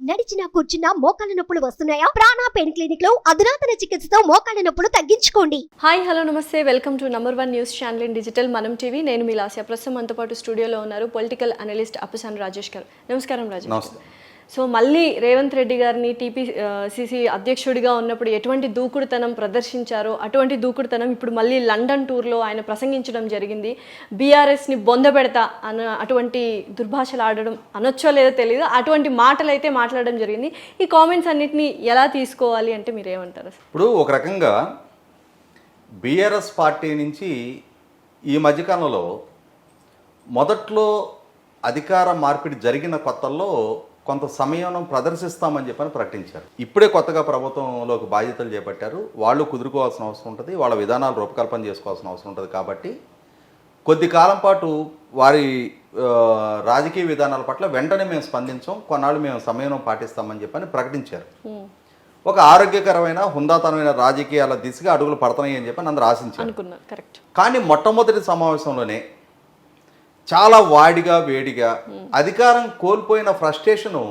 నడిచినా కూర్చున్నా మోకాళ్ళ నొప్పులు వస్తున్నాయా? ప్రాణ పెయిన్ క్లినిక్ లో అధునాతన చికిత్సతో మోకాళ్ళ నొప్పులు తగ్గించుకోండి. హాయ్ హలో నమస్తే, welcome to #1 news channel in digital మనం టీవీ. నేను మీ లాస్య. ప్రస్తుతం మనతో పాటు స్టూడియోలో ఉన్నారు పొలిటికల్ అనలిస్ట్ అప్పసాని రాజేష్ గారు. నమస్కారం రాజేష్ గారు. సో మళ్ళీ రేవంత్ రెడ్డి గారిని టీపీసీసీ అధ్యక్షుడిగా ఉన్నప్పుడు ఎటువంటి దూకుడుతనం ప్రదర్శించారో అటువంటి దూకుడుతనం ఇప్పుడు మళ్ళీ లండన్ టూర్లో ఆయన ప్రసంగించడం జరిగింది. బీఆర్ఎస్ని బొందబెడతా అటువంటి దుర్భాషలు ఆడడం అనొచ్చో లేదో తెలియదు, అటువంటి మాటలు అయితే మాట్లాడడం జరిగింది. ఈ కామెంట్స్ అన్నిటిని ఎలా తీసుకోవాలి అంటే మీరేమంటారు? ఇప్పుడు ఒక రకంగా బీఆర్ఎస్ పార్టీ నుంచి ఈ మధ్యకాలంలో మొదట్లో అధికార మార్పిడి జరిగిన కొత్తల్లో కొంత సమయం ప్రదర్శిస్తామని చెప్పని ప్రకటించారు. ఇప్పుడే కొత్తగా ప్రభుత్వంలోకి బాధ్యతలు చేపట్టారు. వాళ్ళు కుదురుకోవాల్సిన అవసరం ఉంటుంది, వాళ్ళ విధానాలు రూపకల్పన చేసుకోవాల్సిన అవసరం ఉంటుంది. కాబట్టి కొద్ది కాలం పాటు వారి రాజకీయ విధానాల పట్ల వెంటనే మేము స్పందించాం, కొన్నాళ్ళు మేము సమయం పాటిస్తామని చెప్పని ప్రకటించారు. ఒక ఆరోగ్యకరమైన హుందాతనమైన రాజకీయాల దిశగా అడుగులు పడుతున్నాయి అని చెప్పని అందరూ ఆశించారు. కానీ మొట్టమొదటి సమావేశంలోనే చాలా వాడిగా వేడిగా అధికారం కోల్పోయిన ఫ్రస్ట్రేషను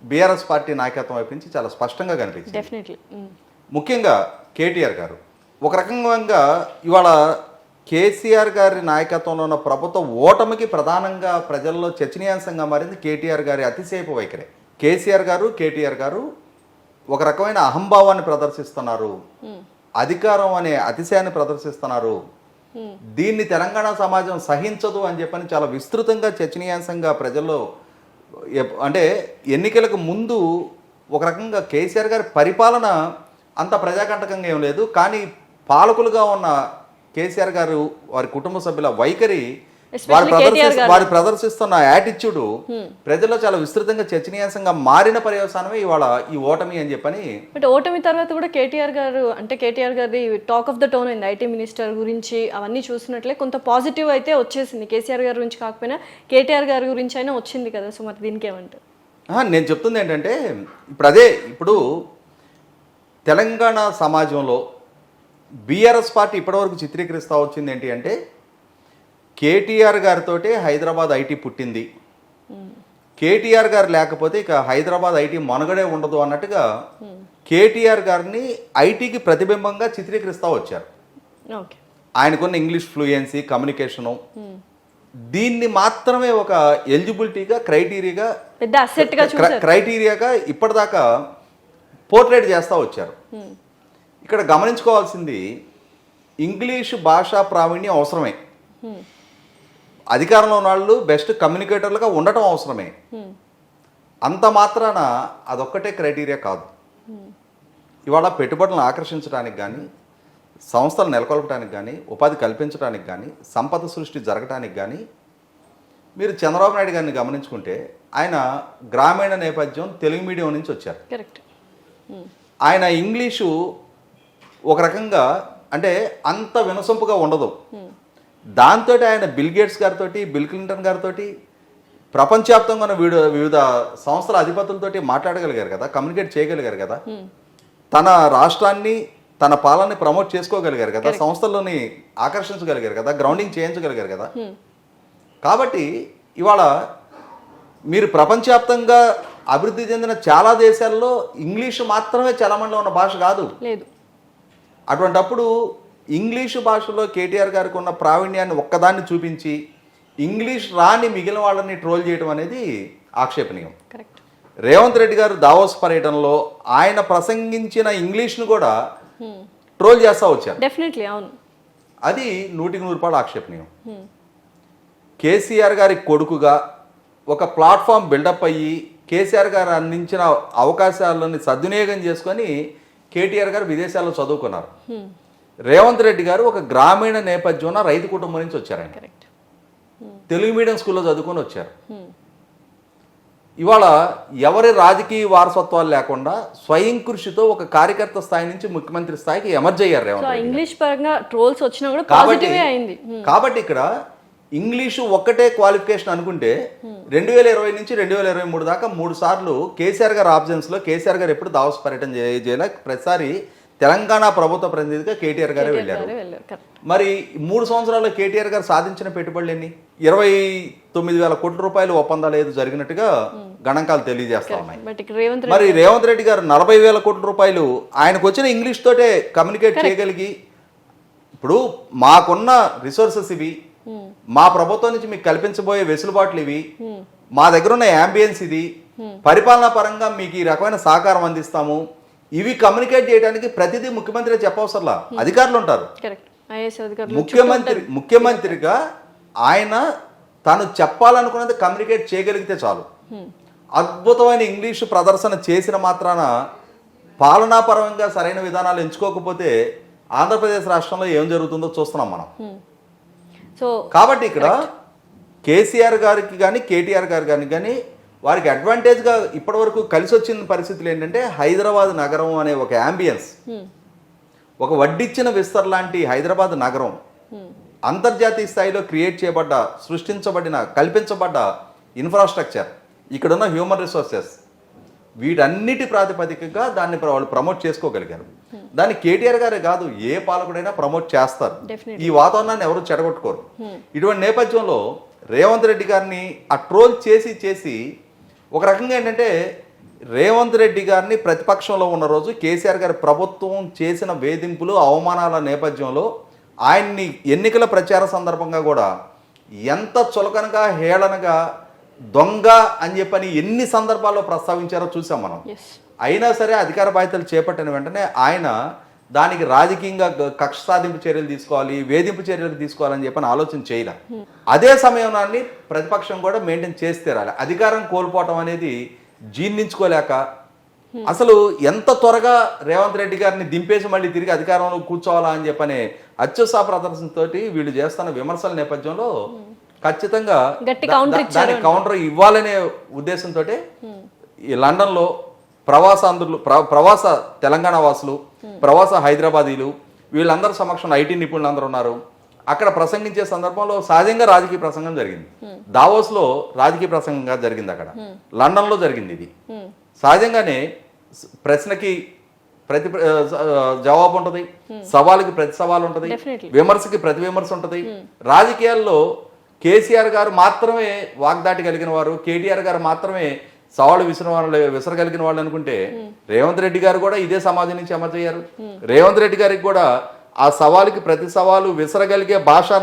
బీఆర్ఎస్ పార్టీ నాయకత్వం వైపు నుంచి చాలా స్పష్టంగా కనిపించింది. ముఖ్యంగా కేటీఆర్ గారు ఒక రకంగా ఇవాళ కేసీఆర్ గారి నాయకత్వంలో ఉన్న ప్రభుత్వ ఓటమికి ప్రధానంగా ప్రజల్లో చర్చనీయాంశంగా మారింది కేటీఆర్ గారి అతిశయపు వైఖరి. కేటీఆర్ గారు ఒక రకమైన అహంభావాన్ని ప్రదర్శిస్తున్నారు, అధికారం అనే అతిశయాన్ని ప్రదర్శిస్తున్నారు. దీన్ని తెలంగాణ సమాజం సహించదు అని చెప్పని చాలా విస్తృతంగా చర్చనీయాంశంగా ప్రజల్లో, అంటే ఎన్నికలకు ముందు ఒక రకంగా కేసీఆర్ గారి పరిపాలన అంత ప్రజాకంటకంగా ఏం లేదు, కానీ పాలకులుగా ఉన్న కేసీఆర్ గారు వారి కుటుంబ సభ్యుల వైఖరి, వారు ప్రదర్శిస్తున్న యాటిట్యూడ్ ప్రజల్లో చాలా విస్తృతంగా చర్చనీయాంశంగా మారిన పర్యవసానమే ఇవాళ ఈ ఓటమి అని చెప్పని. బట్ ఓటమి తర్వాత కూడా కేటీఆర్ గారి టాక్ ఆఫ్ ద టౌన్ అయింది. ఐటీ మినిస్టర్ గురించి అవన్నీ చూసినట్లే కొంత పాజిటివ్ అయితే వచ్చేసింది. కేసీఆర్ గారి గురించి కాకపోయినా కేటీఆర్ గారి గురించి అయినా వచ్చింది కదా. సో మరి దీనికి ఏమంటారు? నేను చెప్తుంది ఏంటంటే ఇప్పుడు తెలంగాణ సమాజంలో బీఆర్ఎస్ పార్టీ ఇప్పటివరకు చిత్రీకరిస్తూ వచ్చింది ఏంటి అంటే, కేటీఆర్ గారితో హైదరాబాద్ ఐటీ పుట్టింది, కేటీఆర్ గారు లేకపోతే ఇక హైదరాబాద్ ఐటీ మనుగడే ఉండదు అన్నట్టుగా కేటీఆర్ గారిని ఐటీకి ప్రతిబింబంగా చిత్రీకరిస్తూ వచ్చారు. ఆయనకున్న ఇంగ్లీష్ ఫ్లూయెన్సీ, కమ్యూనికేషను, దీన్ని మాత్రమే ఒక ఎలిజిబిలిటీగా క్రైటీరియాగా ఇప్పటిదాకా పోర్ట్రేట్ చేస్తూ వచ్చారు. ఇక్కడ గమనించుకోవాల్సింది, ఇంగ్లీష్ భాషా ప్రావీణ్యం అవసరమే, అధికారంలో ఉన్న వాళ్ళు బెస్ట్ కమ్యూనికేటర్లుగా ఉండటం అవసరమే. అంత మాత్రాన అదొక్కటే క్రైటీరియా కాదు. ఇవాళ పెట్టుబడులను ఆకర్షించడానికి కానీ, సంస్థలు నెలకొల్పడానికి కానీ, ఉపాధి కల్పించడానికి కానీ, సంపద సృష్టి జరగడానికి కానీ మీరు చంద్రబాబు నాయుడు గారిని గమనించుకుంటే ఆయన గ్రామీణ నేపథ్యం, తెలుగు మీడియం నుంచి వచ్చారు. ఆయన ఇంగ్లీషు ఒక రకంగా అంటే అంత వినసొంపుగా ఉండదు. దాంతో ఆయన బిల్ గేట్స్ గారితో, బిల్ క్లింటన్ గారితో, ప్రపంచవ్యాప్తంగా ఉన్న వివిధ సంస్థల అధిపతులతోటి మాట్లాడగలిగారు కదా, కమ్యూనికేట్ చేయగలిగారు కదా, తన రాష్ట్రాన్ని, తన పాలనని ప్రమోట్ చేసుకోగలిగారు కదా, సంస్థల్లోని ఆకర్షించగలిగారు కదా, గ్రౌండింగ్ చేయించగలిగారు కదా. కాబట్టి ఇవాళ మీరు ప్రపంచవ్యాప్తంగా అభివృద్ధి చెందిన చాలా దేశాల్లో ఇంగ్లీషు మాత్రమే చలమణలో ఉన్న భాష కాదు. అటువంటప్పుడు ఇంగ్లీషు భాషలో కేటీఆర్ గారికి ఉన్న ప్రావీణ్యాన్ని ఒక్కదాన్ని చూపించి ఇంగ్లీష్ రాని మిగిలిన వాళ్ళని ట్రోల్ చేయడం అనేది ఆక్షేపణీయం. రేవంత్ రెడ్డి గారు దావోస్ పర్యటనలో ఆయన ప్రసంగించిన ఇంగ్లీష్ను కూడా ట్రోల్ చేస్తూ వచ్చారు. అది 100% ఆక్షేపణీయం. కేసీఆర్ గారి కొడుకుగా ఒక ప్లాట్ఫామ్ బిల్డప్ అయ్యి కేసీఆర్ గారు అందించిన అవకాశాలను సద్వినియోగం చేసుకొని కేటీఆర్ గారు విదేశాల్లో చదువుకున్నారు. రేవంత్ రెడ్డి గారు ఒక గ్రామీణ నేపథ్యంలో రైతు కుటుంబం నుంచి వచ్చారు. ఆయన తెలుగు మీడియం స్కూల్లో చదువుకొని వచ్చారు. ఇవాళ ఎవరి రాజకీయ వారసత్వాలు లేకుండా స్వయం కృషితో ఒక కార్యకర్త స్థాయి నుంచి ముఖ్యమంత్రి స్థాయికి ఎమర్జ్ అయ్యారు రేవంత్ రెడ్డి. ఇంగ్లీష్ పరంగా ట్రోల్స్ వచ్చినా కూడా పాజిటివే అయింది. కాబట్టి ఇక్కడ ఇంగ్లీషు ఒక్కటే క్వాలిఫికేషన్ అనుకుంటే 2020 నుంచి 2023 దాకా 3 సార్లు కేసీఆర్ గారు ఆబ్సెన్స్లో కేసీఆర్ గారు ఎప్పుడు దావోస్ పర్యటన చేయలే. ప్రతిసారి తెలంగాణ ప్రభుత్వ ప్రతినిధిగా కేటీఆర్ గారే వెళ్ళారు. వెళ్ళారు కరెక్ట్. మరి 3 సంవత్సరాల్లో కేటీఆర్ గారు సాధించిన పెట్టుబడులు ఎన్ని? 29,000 కోట్ల రూపాయలు ఒప్పందాలు ఏదో జరిగినట్టుగా గణాంకాలు తెలియజేస్తా ఉన్నాయి. బట్ ఇక్కడ రేవంత్ మరి రేవంత్ రెడ్డి గారు 40,000 కోట్ల రూపాయలు ఆయనకు వచ్చిన ఇంగ్లీష్ తోటే కమ్యూనికేట్ చేయగలిగి, ఇప్పుడు మాకున్న రిసోర్సెస్ ఇవి, మా ప్రభుత్వం నుంచి మీకు కల్పించబోయే వెసులుబాట్లు ఇవి, మా దగ్గర ఉన్న యాంబియన్స్ ఇది, పరిపాలనా పరంగా మీకు ఈ రకమైన సహకారం అందిస్తాము, ఇవి కమ్యూనికేట్ చేయడానికి ప్రతిదీ ముఖ్యమంత్రి చెప్పవసరలా, అధికారులు ఉంటారు. కరెక్ట్. ఐఏఎస్ అధికారులు ముఖ్యమంత్రిగా ఆయన తాను చెప్పాలనుకున్నది కమ్యూనికేట్ చేయగలిగితే చాలు. అద్భుతమైన ఇంగ్లీషు ప్రదర్శన చేసిన మాత్రాన పాలనాపరంగా సరైన విధానాలు ఎంచుకోకపోతే ఆంధ్రప్రదేశ్ రాష్ట్రంలో ఏం జరుగుతుందో చూస్తున్నాం మనం. సో కాబట్టి ఇక్కడ కేసీఆర్ గారికి కానీ కేటీఆర్ గారు కానీ వారికి అడ్వాంటేజ్గా ఇప్పటివరకు కలిసి వచ్చిన పరిస్థితులు ఏంటంటే, హైదరాబాద్ నగరం అనే ఒక యాంబియన్స్, ఒక వడ్డిచ్చిన విస్తర్ లాంటి హైదరాబాద్ నగరం అంతర్జాతీయ స్థాయిలో క్రియేట్ చేయబడ్డ, కల్పించబడ్డ ఇన్ఫ్రాస్ట్రక్చర్, ఇక్కడున్న హ్యూమన్ రిసోర్సెస్, వీటన్నిటి ప్రాతిపదికగా దాన్ని వాళ్ళు ప్రమోట్ చేసుకోగలిగారు. దాన్ని కేటీఆర్ గారే కాదు, ఏ పాలకుడైనా ప్రమోట్ చేస్తారు. ఈ వాతావరణాన్ని ఎవరు చెడగొట్టుకోరు. ఇటువంటి నేపథ్యంలో రేవంత్ రెడ్డి గారిని ఆ ట్రోల్ చేసి ఒక రకంగా ఏంటంటే, రేవంత్ రెడ్డి గారిని ప్రతిపక్షంలో ఉన్న రోజు కేసీఆర్ గారి ప్రభుత్వం చేసిన వేధింపులు, అవమానాల నేపథ్యంలో ఆయన్ని ఎన్నికల ప్రచార సందర్భంగా కూడా ఎంత చులకనగా, హేళనగా, దొంగ అని చెప్పని ఎన్ని సందర్భాల్లో ప్రస్తావించారో చూసాం మనం. అయినా సరే అధికార బాధ్యతలు చేపట్టిన వెంటనే ఆయన దానికి రాజకీయంగా కక్ష సాధింపు చర్యలు తీసుకోవాలి, వేధింపు చర్యలు తీసుకోవాలని చెప్పని ఆలోచన చేయలే. అదే సమయాన్ని ప్రతిపక్షం కూడా మెయింటైన్ చేసి తీరాలి. అధికారం కోల్పోవటం అనేది జీర్ణించుకోలేక, అసలు ఎంత త్వరగా రేవంత్ రెడ్డి గారిని దింపేసి మళ్ళీ తిరిగి అధికారంలో కూర్చోవాలా అని చెప్పనే అత్యుత్సాహ ప్రదర్శనతోటి వీళ్ళు చేస్తున్న విమర్శల నేపథ్యంలో ఖచ్చితంగా దానికి కౌంటర్ ఇవ్వాలనే ఉద్దేశంతో ఈ లండన్లో ప్రవాస తెలంగాణ వాసులు, ప్రవాస హైదరాబాదీలు, వీళ్ళందరి సమక్షంలో ఐటీ నిపుణులు అందరూ ఉన్నారు. అక్కడ ప్రసంగించే సందర్భంలో సహజంగా రాజకీయ ప్రసంగం జరిగింది. దావోస్లో రాజకీయ ప్రసంగంగా జరిగింది, అక్కడ లండన్లో జరిగింది. ఇది సహజంగానే ప్రశ్నకి ప్రతి జవాబు ఉంటుంది, సవాలుకి ప్రతి సవాలు ఉంటుంది, విమర్శకి ప్రతి విమర్శ ఉంటుంది. రాజకీయాల్లో కేసీఆర్ గారు మాత్రమే వాగ్దాటి కలిగిన వారు, కేటీఆర్ గారు మాత్రమే సవాళ్ళు విసరగలిగిన వాళ్ళు అనుకుంటే, రేవంత్ రెడ్డి గారు కూడా ఇదే సమాజం నుంచి అమర్చయ్యారు. రేవంత్ రెడ్డి గారికి కూడా ఆ సవాలుకి ప్రతి సవాలు విసరగలిగే భాషా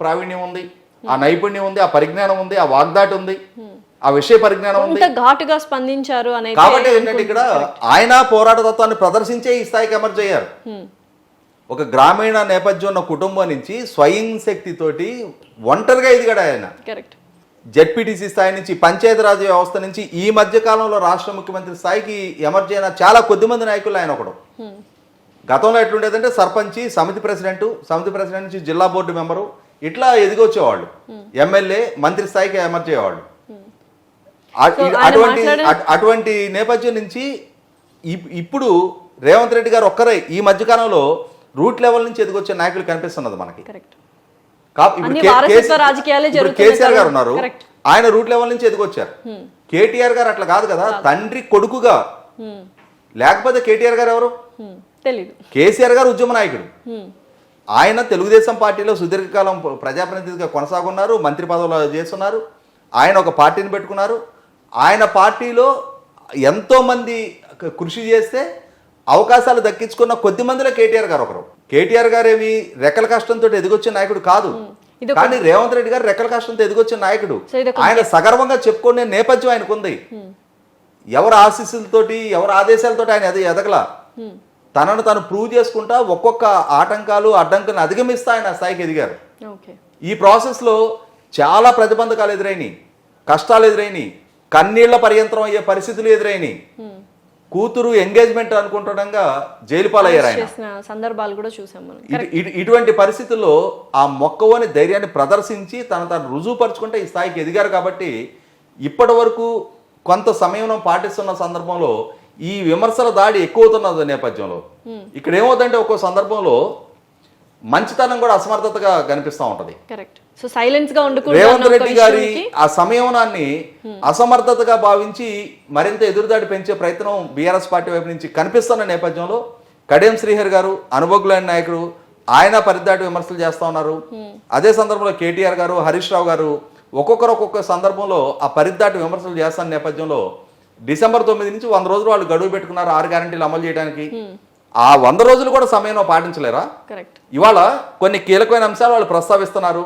ప్రావీణ్యం ఉంది, ఆ నైపుణ్యం ఉంది, ఆ పరిజ్ఞానం ఉంది, ఆ వాగ్దాటి ఉంది, ఆ విషయ పరిజ్ఞానం ఉంది. ఘాటుగా స్పందించారు. కాబట్టి ఏంటంటే ఇక్కడ ఆయన పోరాట తత్వాన్ని ప్రదర్శించే ఈ స్థాయికి అమర్చయ్యారు. ఒక గ్రామీణ నేపథ్యం ఉన్న కుటుంబం నుంచి స్వయం శక్తితోటి ఒంటరిగా ఎదిగాడు ఆయన. జెడ్పీటీసీ స్థాయి నుంచి, పంచాయతీరాజ్ వ్యవస్థ నుంచి ఈ మధ్య కాలంలో రాష్ట్ర ముఖ్యమంత్రి స్థాయికి ఎమర్జ్ అయిన చాలా కొద్దిమంది నాయకులు ఆయన ఒకడు. గతంలో ఎట్లుండేదంటే సర్పంచి, సమితి ప్రెసిడెంట్ నుంచి జిల్లా బోర్డు మెంబరు, ఇట్లా ఎదిగొచ్చేవాళ్ళు. ఎమ్మెల్యే, మంత్రి స్థాయికి ఎమర్జ్ అయ్యేవాళ్ళు. అటువంటి నేపథ్యం నుంచి ఇప్పుడు రేవంత్ రెడ్డి గారు ఒక్కరే ఈ మధ్యకాలంలో రూట్ లెవెల్ నుంచి ఎదిగొచ్చే నాయకులు కనిపిస్తున్నది మనకి. కేసీఆర్ గారు ఉన్నారు, ఆయన రూట్ లెవెల్ నుంచి ఎదిగొచ్చారు. కేటీఆర్ గారు అట్లా కాదు కదా, తండ్రి కొడుకుగా. లేకపోతే కేటీఆర్ గారు ఎవరు? కేసీఆర్ గారు ఉద్యమ నాయకుడు. ఆయన తెలుగుదేశం పార్టీలో సుదీర్ఘకాలం ప్రజాప్రతినిధిగా కొనసాగున్నారు, మంత్రి పదవులు చేస్తున్నారు. ఆయన ఒక పార్టీని పెట్టుకున్నారు. ఆయన పార్టీలో ఎంతో మంది కృషి చేస్తే అవకాశాలు దక్కించుకున్న కొద్ది మందిలో కేటీఆర్ గారు ఒకరు. కేటీఆర్ గారు ఏమి రెక్కల కష్టంతో ఎదిగొచ్చిన నాయకుడు కాదు, కానీ రేవంత్ రెడ్డి గారు రెక్కల కష్టంతో ఎదిగొచ్చిన నాయకుడు. ఆయన సగర్వంగా చెప్పుకునే నేపథ్యం ఆయనకు ఉంది. ఎవరి ఆశీస్సులతోటి, ఎవరి ఆదేశాలతోటి ఆయన ఎదగల. తనను తను ప్రూవ్ చేసుకుంటా ఒక్కొక్క ఆటంకాలు, అడ్డంకులను అధిగమిస్తా ఆయన స్థాయికి ఎదిగారు. ఈ ప్రాసెస్లో చాలా ప్రతిబంధకాలు ఎదురైనాయి, కష్టాలు ఎదురైనాయి, కన్నీళ్ల పర్యంతరం అయ్యే పరిస్థితులు ఎదురైనాయి. కూతురు ఎంగేజ్మెంట్ అనుకుంటుండగా జైలు పాలయ్యారు ఆయన. సందర్భాలు కూడా చూసాం మనం. ఇటువంటి పరిస్థితుల్లో ఆ మొక్కవని ధైర్యాన్ని ప్రదర్శించి తను రుజువుపరుచుకుంటే ఈ స్థాయికి ఎదిగారు. కాబట్టి ఇప్పటి వరకు కొంత సమయం పాటిస్తున్న సందర్భంలో ఈ విమర్శల దాడి ఎక్కువవుతున్న నేపథ్యంలో ఇక్కడ ఏమవుతుందంటే ఒక్కో సందర్భంలో మంచితనం కూడా అసమర్థతగా కనిపిస్తూ ఉంటది. రేవంత్ రెడ్డి గారి ఆ సమయాన్ని అసమర్థతగా భావించి మరింత ఎదురుదాడి పెంచే ప్రయత్నం బీఆర్ఎస్ పార్టీ వైపు నుంచి కనిపిస్తున్న నేపథ్యంలో కడియం శ్రీహరి గారు అనుభవజ్ఞులైన నాయకుడు, ఆయన పరిదాటి విమర్శలు చేస్తూ ఉన్నారు. అదే సందర్భంలో కేటీఆర్ గారు, హరీష్ రావు గారు ఒక్కొక్కరు ఒక్కొక్క సందర్భంలో ఆ పరిదాటి విమర్శలు చేస్తున్న నేపథ్యంలో డిసెంబర్ 9 నుంచి 100 రోజులు వాళ్ళు గడువు పెట్టుకున్నారు 6 గ్యారెంటీలు అమలు చేయడానికి. ఆ 100 రోజులు కూడా సమయం పాటించలేరా? కరెక్ట్. ఇవాళ కొన్ని కీలకమైన అంశాలు వాళ్ళు ప్రస్తావిస్తున్నారు.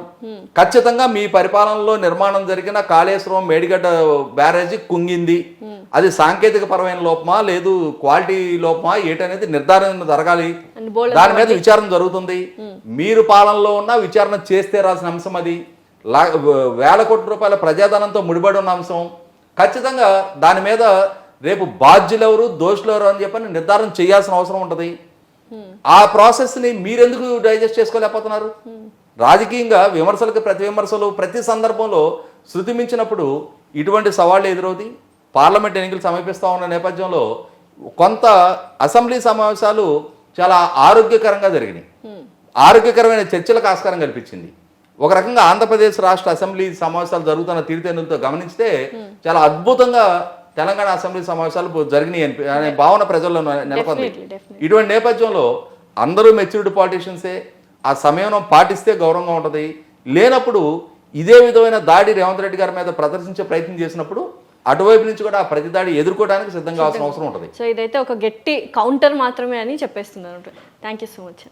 ఖచ్చితంగా మీ పరిపాలనలో నిర్మాణం జరిగిన కాళేశ్వరం మేడిగడ్డ బ్యారేజీ కుంగింది, అది సాంకేతిక పరమైన లోపమా లేదు క్వాలిటీ లోపమా ఏటనేది నిర్ధారణ జరగాలి, దాని మీద విచారణ జరుగుతుంది. మీరు పాలనలో ఉన్న విచారణ చేస్తే రాసిన అంశం అది. వేల కోట్ల రూపాయల ప్రజాధనంతో ముడిపడి ఉన్న అంశం. ఖచ్చితంగా దాని మీద రేపు బాధ్యులెవరు దోషులెవరు అని చెప్పని నిర్ధారణ చేయాల్సిన అవసరం ఉంటుంది. ఆ ప్రాసెస్ని మీరెందుకు డైజెస్ట్ చేసుకోలేకపోతున్నారు? రాజకీయంగా విమర్శలకు ప్రతి విమర్శలు ప్రతి సందర్భంలో శృతి మించినప్పుడు ఇటువంటి సవాళ్ళు ఎదురవుతాయి. పార్లమెంట్ ఎన్నికలు సమీపిస్తూ ఉన్న నేపథ్యంలో కొంత అసెంబ్లీ సమావేశాలు చాలా ఆరోగ్యకరంగా జరిగినాయి. ఆరోగ్యకరమైన చర్చలకు ఆస్కారం కల్పించింది. ఒక రకంగా ఆంధ్రప్రదేశ్ రాష్ట్ర అసెంబ్లీ సమావేశాలు జరుగుతున్న తీరుతెన్నులతో గమనిస్తే చాలా అద్భుతంగా తెలంగాణ అసెంబ్లీ సమావేశాలు జరిగినాయి అనే భావన ప్రజల్లో నెలకొంది. ఇటువంటి నేపథ్యంలో అందరూ మెచ్యూర్డ్ పాలిటీషియన్సే, ఆ సమయం పాటిస్తే గౌరవంగా ఉంటుంది. లేనప్పుడు ఇదే విధమైన దాడి రేవంత్ రెడ్డి గారి మీద ప్రదర్శించే ప్రయత్నం చేసినప్పుడు అటువైపు నుంచి కూడా ఆ ప్రతి దాడి ఎదుర్కోవడానికి సిద్ధంగా కావాల్సిన అవసరం ఉంటుంది. సో ఇదైతే ఒక గట్టి కౌంటర్ మాత్రమే అని చెప్పేస్తున్నారు. Thank you so much.